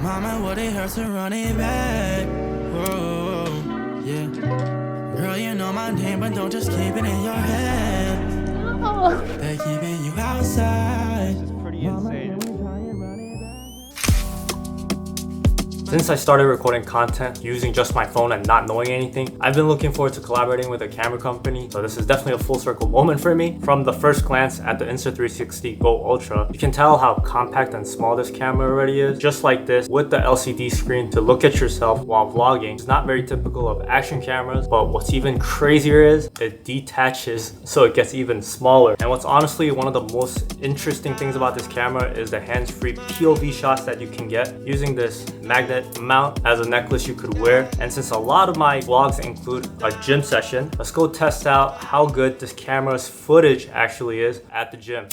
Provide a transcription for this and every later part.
Mama, what it hurts to run it back. Whoa, yeah. Girl, you know my name, but don't just keep it in your head. Oh. They're keeping you outside. It's pretty insane. Since I started recording content using just my phone and not knowing anything, I've been looking forward to collaborating with a camera company. So this is definitely a full circle moment for me. From the first glance at the Insta360 Go Ultra, you can tell how compact and small this camera already is. Just like this, with the LCD screen to look at yourself while vlogging. It's not very typical of action cameras, but what's even crazier is it detaches so it gets even smaller. And what's honestly one of the most interesting things about this camera is the hands-free POV shots that you can get using this magnet mount as a necklace you could wear. And since a lot of my vlogs include a gym session, let's go test out how good this camera's footage actually is at the gym.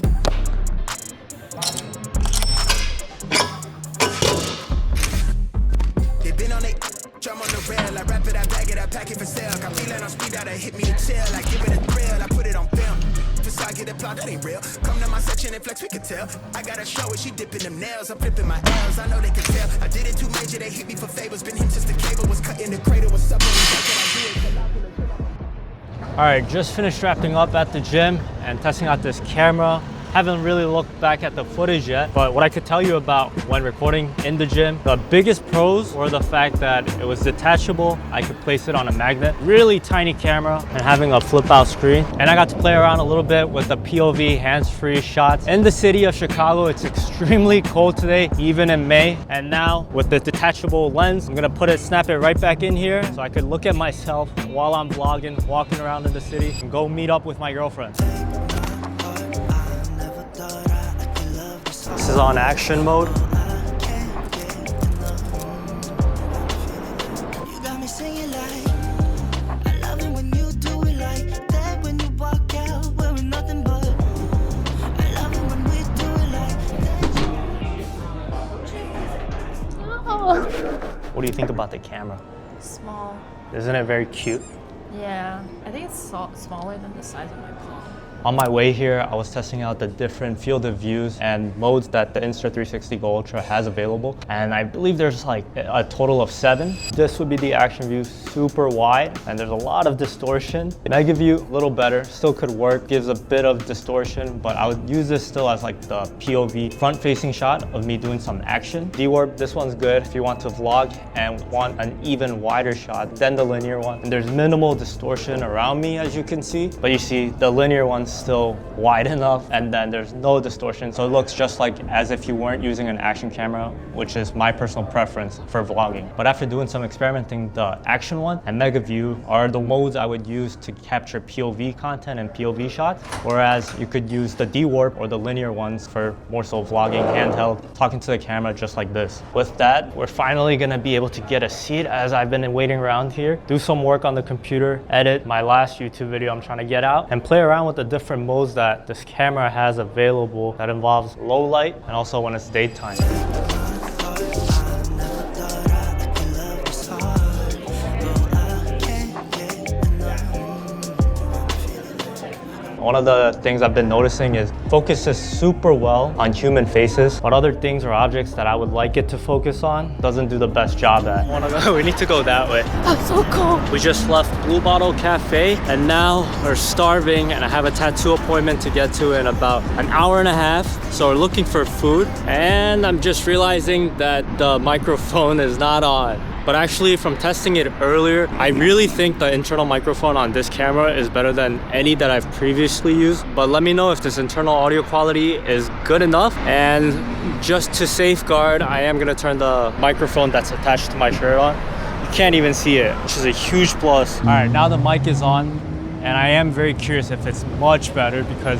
Drum on the rail, I wrap it, I bag it, I pack it for sale. Got feeling on speed out, hit me a chill. I give it a thrill, I put it on film. Just so I get a plot, that ain't real. Come to my section and flex, we can tell. I got a show where she dipping them nails. I'm flipping my L's, I know they can tell. I did it too major, they hit me for favors. Been him since the cable was cut in the cradle. What's up, All right, just finished wrapping up at the gym and testing out this camera. Haven't really looked back at the footage yet, but what I could tell you about when recording in the gym, the biggest pros were the fact that it was detachable. I could place it on a magnet, really tiny camera, and having a flip out screen. And I got to play around a little bit with the POV hands-free shots. In the city of Chicago, it's extremely cold today, even in May. And now with the detachable lens, I'm gonna snap it right back in here so I could look at myself while I'm vlogging, walking around in the city, and go meet up with my girlfriend. This is on action mode. What do you think about the camera? Small. Isn't it very cute? Yeah, I think it's smaller than the size of my palm. On my way here, I was testing out the different field of views and modes that the Insta360 Go Ultra has available. And I believe there's like a total of 7. This would be the action view, super wide, and there's a lot of distortion. Mega view, a little better, still could work, gives a bit of distortion, but I would use this still as like the POV front-facing shot of me doing some action. D-Warp, this one's good if you want to vlog and want an even wider shot than the linear one. And there's minimal distortion around me, as you can see, but you see the linear one's still wide enough, and then there's no distortion, so it looks just like as if you weren't using an action camera, which is my personal preference for vlogging. But after doing some experimenting, the action one and mega view are the modes I would use to capture POV content and POV shots, whereas you could use the D-Warp or the linear ones for more so vlogging, handheld, talking to the camera just like this. With that, we're finally gonna be able to get a seat as I've been waiting around here, do some work on the computer, edit my last YouTube video I'm trying to get out, and play around with the different modes that this camera has available that involves low light and also when it's daytime. One of the things I've been noticing is focuses super well on human faces, but other things or objects that I would like it to focus on doesn't do the best job at. We need to go that way. I'm so cold. We just left Blue Bottle Cafe and now we're starving and I have a tattoo appointment to get to in about an hour and a half. So we're looking for food and I'm just realizing that the microphone is not on. But actually from testing it earlier, I really think the internal microphone on this camera is better than any that I've previously used. But let me know if this internal audio quality is good enough. And just to safeguard, I am gonna turn the microphone that's attached to my shirt on. You can't even see it, which is a huge plus. All right, now the mic is on and I am very curious if it's much better because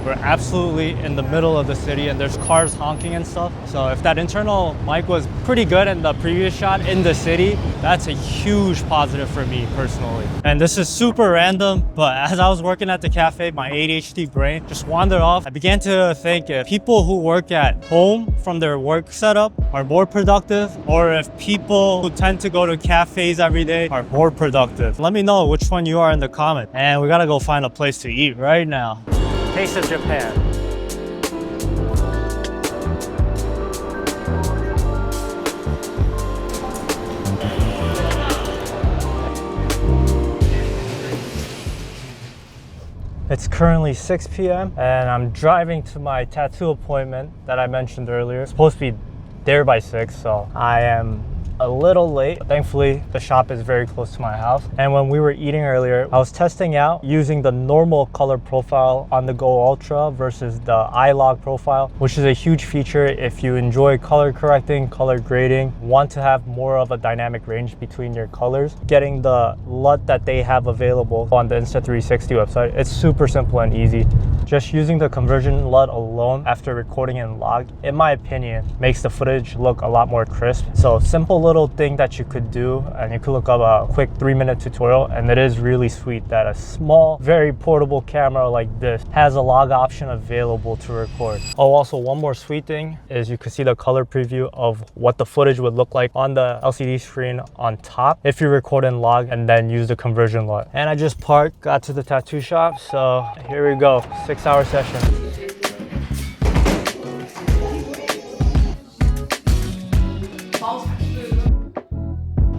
we're absolutely in the middle of the city and there's cars honking and stuff. So if that internal mic was pretty good in the previous shot in the city, that's a huge positive for me personally. And this is super random, but as I was working at the cafe, my ADHD brain just wandered off. I began to think if people who work at home from their work setup are more productive, or if people who tend to go to cafes every day are more productive. Let me know which one you are in the comment. And we gotta go find a place to eat right now. Taste of Japan. It's currently 6 p.m. and I'm driving to my tattoo appointment that I mentioned earlier. It's supposed to be there by 6, so I am a little late. Thankfully, the shop is very close to my house. And when we were eating earlier, I was testing out using the normal color profile on the Go Ultra versus the iLog profile, which is a huge feature if you enjoy color correcting, color grading, want to have more of a dynamic range between your colors. Getting the LUT that they have available on the Insta360 website, it's super simple and easy. Just using the conversion LUT alone after recording in log, in my opinion, makes the footage look a lot more crisp. So simple little thing that you could do, and you could look up a quick 3-minute tutorial, and it is really sweet that a small, very portable camera like this has a log option available to record. Oh, also one more sweet thing is you can see the color preview of what the footage would look like on the LCD screen on top if you record in log and then use the conversion LUT. And I just parked, got to the tattoo shop, so here we go, 6-hour session.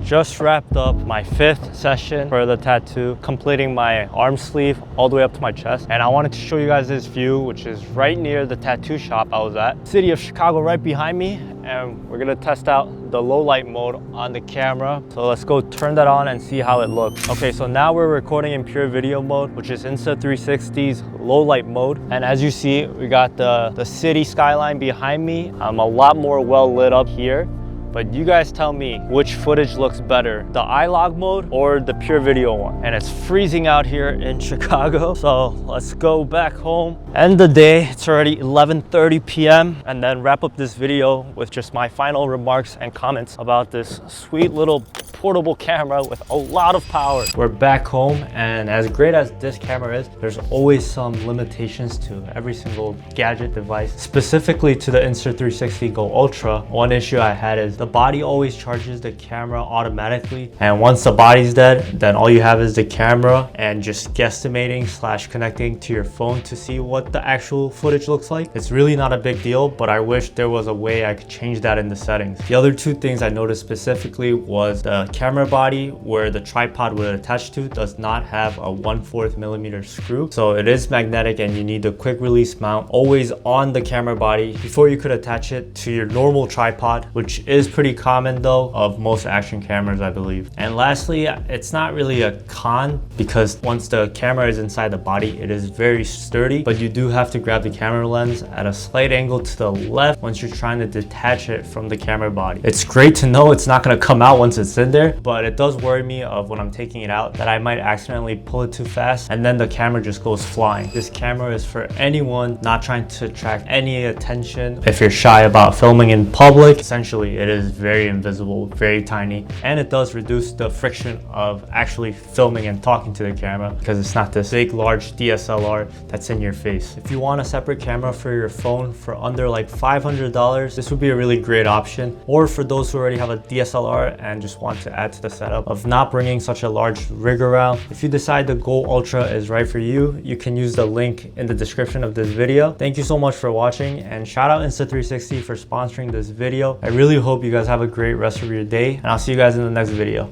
Just wrapped up my 5th session for the tattoo, completing my arm sleeve all the way up to my chest. And I wanted to show you guys this view, which is right near the tattoo shop I was at. City of Chicago right behind me. And we're gonna test out the low light mode on the camera. So let's go turn that on and see how it looks. Okay, so now we're recording in pure video mode, which is Insta360's low light mode. And as you see, we got the city skyline behind me. I'm a lot more well lit up here. But you guys tell me which footage looks better, the iLog mode or the pure video one. And it's freezing out here in Chicago. So let's go back home. End the day, it's already 11:30 p.m. and then wrap up this video with just my final remarks and comments about this sweet little portable camera with a lot of power. We're back home, and as great as this camera is, there's always some limitations to every single gadget device. Specifically to the Insta360 Go Ultra, one issue I had is the body always charges the camera automatically, and once the body's dead, then all you have is the camera and just guesstimating / connecting to your phone to see what the actual footage looks like. It's really not a big deal, but I wish there was a way I could change that in the settings. The other two things I noticed specifically was the camera body, where the tripod would attach to, does not have a 1/4 millimeter screw. So it is magnetic and you need the quick release mount always on the camera body before you could attach it to your normal tripod, which is pretty common though of most action cameras, I believe. And lastly, it's not really a con because once the camera is inside the body, it is very sturdy, but you do have to grab the camera lens at a slight angle to the left once you're trying to detach it from the camera body. It's great to know it's not going to come out once it's in there, but it does worry me of when I'm taking it out that I might accidentally pull it too fast and then the camera just goes flying. This camera is for anyone not trying to attract any attention. If you're shy about filming in public, essentially it is very invisible, very tiny, and it does reduce the friction of actually filming and talking to the camera because it's not this big large DSLR that's in your face. If you want a separate camera for your phone for under like $500, this would be a really great option. Or for those who already have a DSLR and just want to add to the setup of not bringing such a large rig around, if you decide the Go Ultra is right for you, you can use the link in the description of this video. Thank you so much for watching, and shout out Insta360 for sponsoring this video. I really hope you guys have a great rest of your day, and I'll see you guys in the next video.